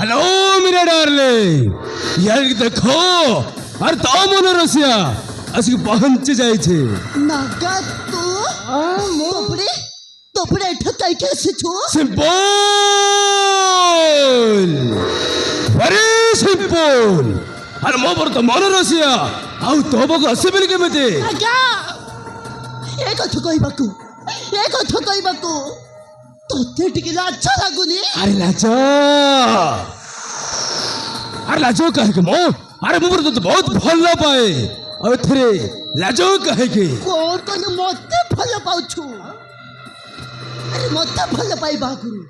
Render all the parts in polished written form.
Hello मेरा darling यार देखो আর তাও মনে রসিয়া আজকে পৌঁছে যাইছে নাগা তো তোপড়ে তোপড়ে এটা কাইকে এসেছো সিম্পল ভেরি সিম্পল আর মোর তো মনে রসিয়া আউ তোবকে আসিবেল কেমিতে নাগা এ কথা কইবাকু তোতে টিকে লাজ লাগুনি আরে লাজ কাহে মো আরে মোর তো বহুত ভাল পাए ଆଉ ଏଥିରେ ଲାଜ କାହିଁକି কোন মতে ভালো পাউছু আরে মতে ভালো পাইবা গুরু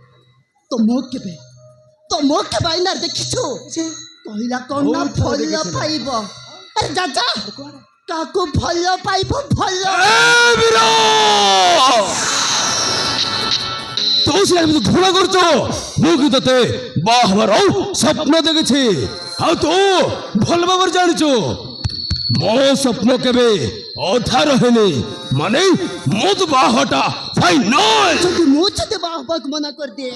তো মোকে বাইনার দেখিছো কইলা কোন না ভালো পাইব আরে দাদা কাকু ভালো পাইব ভালো বীর তো সিনা তো ঘোড়া করছো ମୁଁ କି ତତେ ବାହା ହବାର ସ୍ୱପ୍ନ ଦେଖିଛି ଆଉ ତୁ ଭଲ ଭାବରେ ଜାଣିଛୁ ମୋ ସ୍ୱପ୍ନ କେବେ ଅଧା ରହେନି ମାନେ ମୋ ତ ବାହାଟା ফাইনাল যদি মুছতে বাহবাক মনা কর দে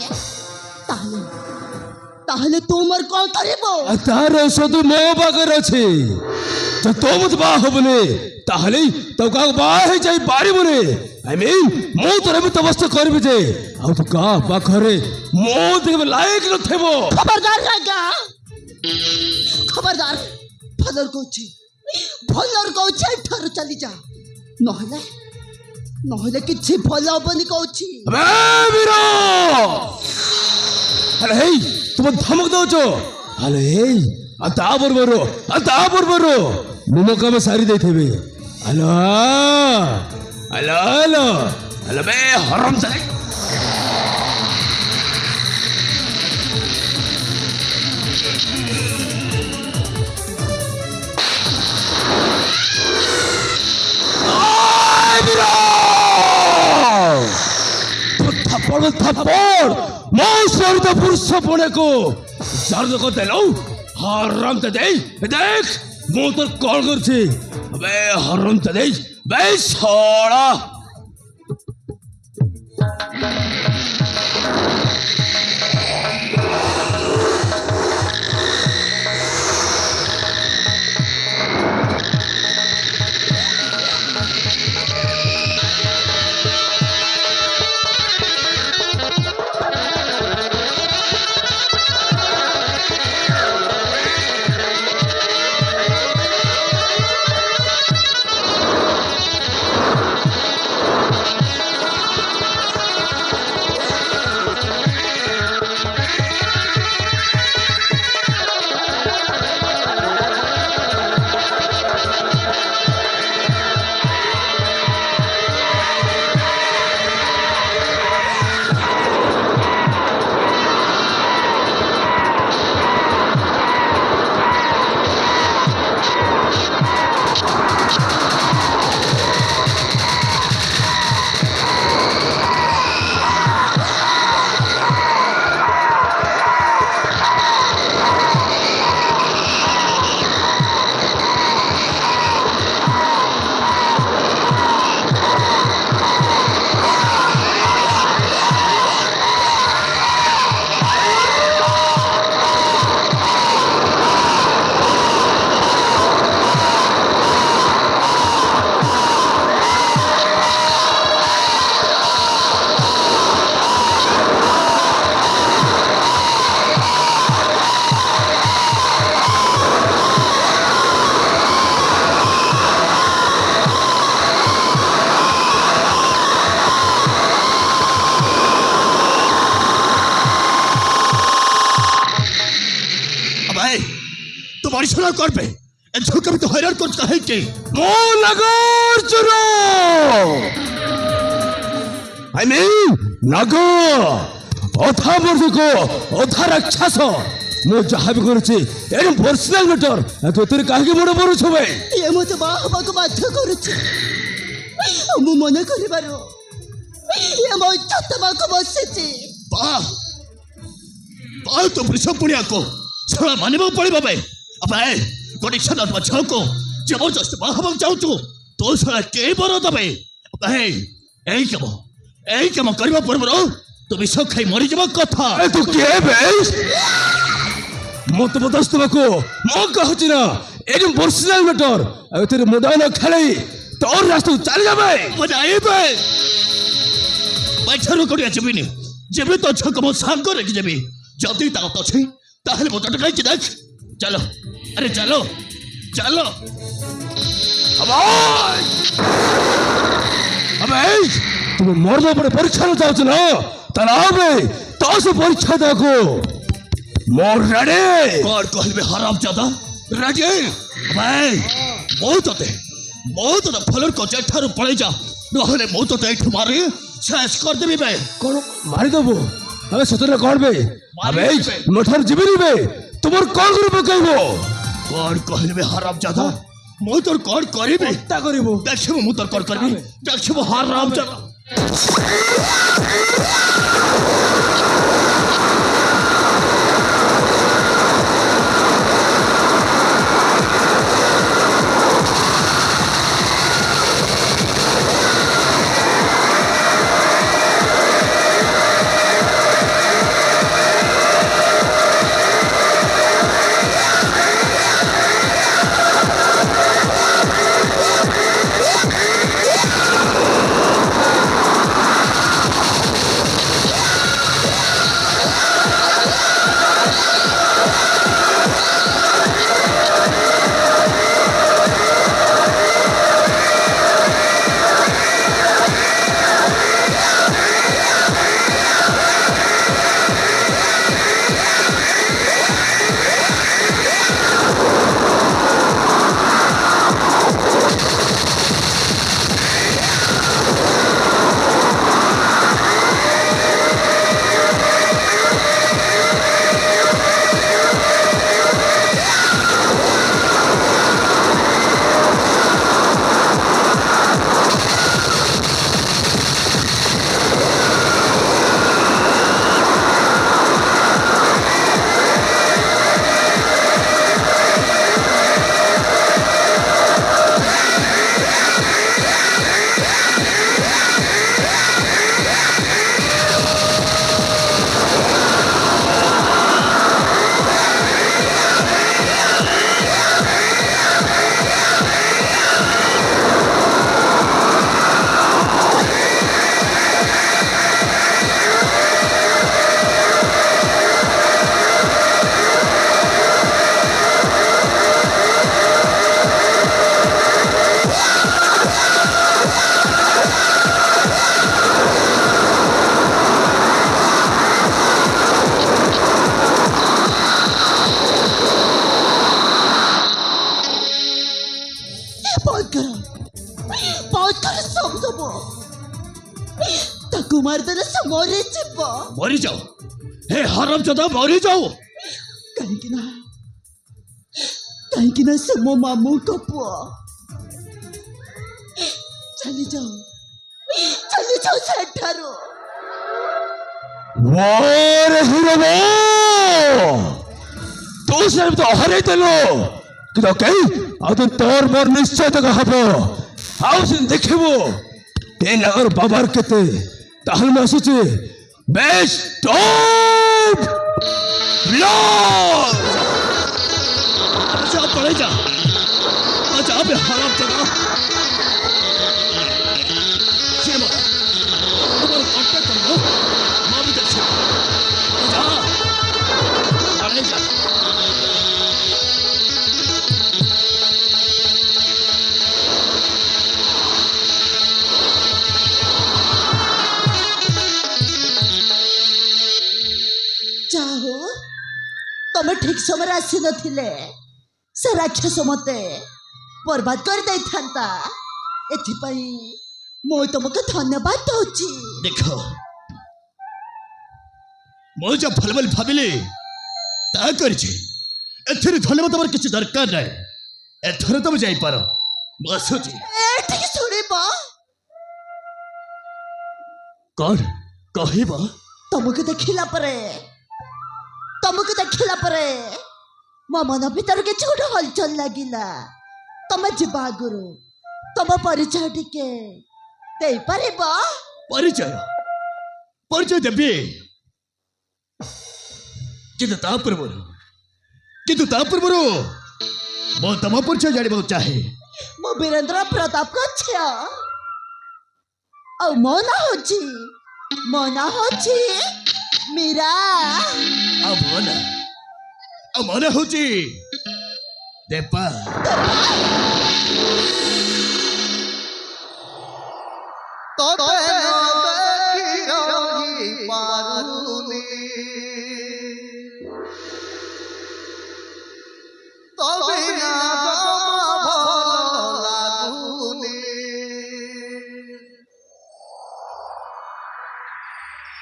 তাহলে তোমার কল করিব তার ঔষধ ମୋ ପାଖରେ ଅଛି ତ ତୁ ମତେ ବାହା ହବୁନି ତାହେଲେ ତୁ କାହାକୁ ବାହା ହେଇ ଯାଇ ପାରିବୁନି ଆଇ ମିନ୍ ମୁଁ ତୋର ଏମିତି ଅବସ୍ଥା କରିବି ଯେ ଆଉ ତୁ କାହା ପାଖରେ ମୋ ଦେଖିବେ ଲାୟକ ନଥିବ খবরদার রাগা খবরদার ভলর কৌছি এঠারু চালি যা নহলে কিছু ভাল হবনি কৌছি বীর আরে হেই তুমি ধমক দଉଛ আরে হেই আর তা বরবর ମୁଁ କାମ ସାରି ଦେଇଥିବି ହ୍ୟାଲୋ ବେ ହରମ ସାରେ থাপ্পড় মৌসুমিত পুরুষ পনেকো জারদ করতে লো হরম তে দেখ ମୁଁ তোর কল করছি বে হরম তে দেখ বে ছড়া পরিচালনা করবে ঝুঁকে তো হয়রান করতে হয়েছে আই মিন নগর অথা মর্যক অথা রাক্ষস ମୁଁ ଯାହା ବି କରୁଛି ଏଇଟା ପର୍ସନାଲ ମ୍ୟାଟର ତୋତେ କାହିଁକି ମୁଣ୍ଡ ପଡୁଛୁ ଭାଇ ଏ ମତେ ବାହା ହବାକୁ ବାଧ୍ୟ କରୁଛି ମୁଁ ମନେ କରିବାରୁ ଏ ମୋ ଇଚ୍ଛା ଦେବାକୁ ବସିଛି ବାହା ତ ବୃଷ ପୁଣିଆକୁ ଶଳା ମାନିବାକୁ ପଡ଼ିବ ଭାଇ ଭାଇ ଗୋଟେ ଇଚ୍ଛା ନଥିବା ଝିଅକୁ ଜବରଦସ୍ତ ବାହା ହବାକୁ ଚାହୁଁଛୁ ତୋ ଶଳା କେ ବର ଦେବେ ଭାଇ ଏଇ କାମ କରିବା ପୂର୍ବରୁ ତୁ ବିଷ ଖାଇ ମରିଯିବା କଥା ତୁ କିଏ ବେ ମତ ବଦସ୍ତ ଦେବାକୁ ମୁଁ କହୁଛି ନା ଏଠି ପର୍ସନାଲ ମ୍ୟାଟର ଆଉ ଏଥିରେ ମୁଣ୍ଡ ନ ଖେଳି ତୋର ରାସ୍ତାକୁ ଚାଲି ଯାବେ ବଜାଇବେ ବାଇଛାରୁ କରିଆ ଯିବିନି ଯେବେ ତ ଛକ ମୋ ସାଙ୍ଗ ରେଖି ଯିବି ଯଦି ତା ଅଛି ତାହେଲେ ମୋ ତଟ ଖାଇଛି ଦେଖ ଚାଲ ଆରେ ଚାଲ ଚାଲ अबे तुम मरने पड़े परीक्षा में जाओ ना तनाव में तो से परीक्षा देखो मोर रेडी कौन कहबे हराम ज्यादा रेडी भाई बहुत फलर को जेठारू पड़े जा नहले मु तो एठ मारी शेष कर देबी बे कौन मारी दबो अबे सतरे कौन बे अबे मठर जीवनी बे तुमर कौन करू पकाइबो कौन कहबे हराम ज्यादा मु तोर कौन करिबे ता करिबो देखिबो मु तोर कौन करबी देखिबो हराम ज्यादा कुमार देले से मरे जीव मरी जाओ हे हराम ज्यादा मरी जाओ कहीं ना से मो मामू को पुआ चली जाओ सेठारो वारे हिरबो तू सब तो हरे तलो कि तो कई आ तो तोर मोर निश्चय तक हबो आओ सिन देखबो ते नगर बाबर केते ताहल में सोचे बेस्ट ऑफ लॉ जा पड़े जा आजा बे हराम ज्यादा शेमा तुम्हारा कांटेक्ट कर लो मां भी देखो जा पड़े जा जाहो तमे ठीक समय आसी नथिले से राक्षस मते बर्बाद कर दे थांता एथिपाई मो तुमको धन्यवाद दउची देखो मो जो भलभल भाबिले ता करछे एथरे धन्यवाद तमर किछ दरकार नै एथरे तुम जाई पारो बसुची एठी सुनिबा कौन कहबा तुमको देखिला परे मो मन भीतर के छोट हलचल लागिला तुम जीवा गुरु तुम परिचय टिके दे पारिबा परिचय देबी किंतु ता पूर्व କିନ୍ତୁ ତା ପୂର୍ବରୁ ମୁଁ ତମ ପରିଚୟ ଜାଣିବାକୁ ଚାହେଁ। ମୁଁ ବୀରେନ୍ଦ୍ର ପ୍ରତାପଙ୍କ ଝିଅ। ଆଉ ମୋ ନାଁ ହଉଛି ମୀରା। ଆଉ ମନେ ହଉଛି ଦେବା। ତତେ ଦେଖି ରହି ପାରୁନି ତବେ ନା ଭଲ ଲାଗୁନି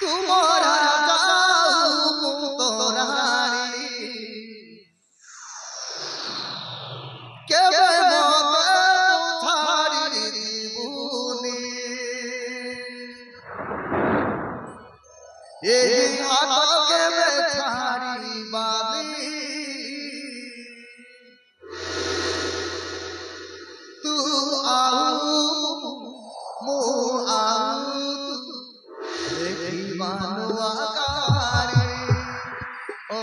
ତୁମରା ଯାଉ ମୁଁ ତୋରାଣି କେବେ ମତେ ଛାଡ଼ି ଯିବୁନି এই হাত কেবে ছাড়িবানি তু আউ মু আউ লেখিবানো আকারে ও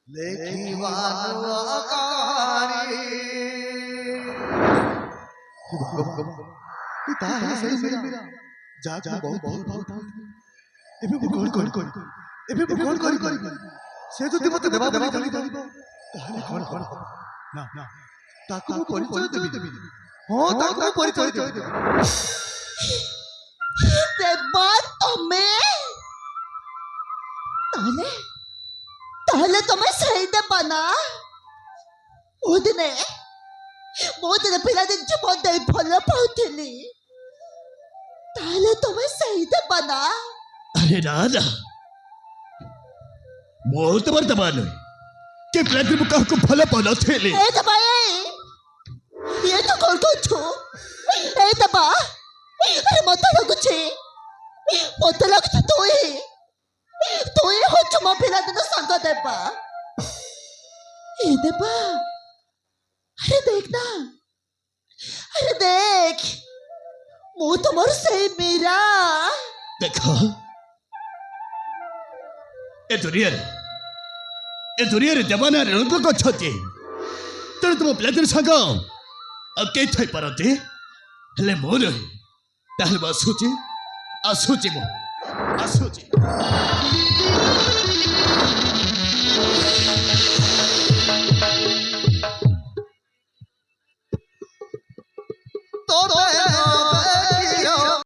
লেখিবানো আকারে তাহলে সেই মেরা যা যা বহুত বহুত ଏବେ ମୁଁ କଣ କରି ସେ ଯଦି ମତେ ଦେବା ତାହେଲେ କଣ ନା ତାକୁ ମୁଁ ପରିଚୟ ଦେବି। ହଁ ତାକୁ ମୁଁ ପରିଚୟ ଦେବି। ଦେବା ତମେ ତାହେଲେ ତମେ ସେଇ ଦେବା ନା? ମୁଁ ଦିନେ ପିଲାଦିନ ଜୀବନ ଦେଇ ଭଲ ପାଉଥିଲି। ତାହେଲେ ତମେ ସେଇ ଦେବା ନା? अरे राजा मोर तो वर्तमान है कि प्लेटफॉर्म का को फल पाना थे ले ए दबा ये तो कौन को छो ए दबा अरे मत लगो छे मत लग तो ही हो चुमा पिला दिन संग देबा ए देबा अरे देखना अरे देख मु तुम्हारे से मेरा देखो ए दुनिया रे जमाना रे लोक छथि तेरे तुम प्लेटर संग अब के थई परते हेले मोर ताहले आसुची मो आसुची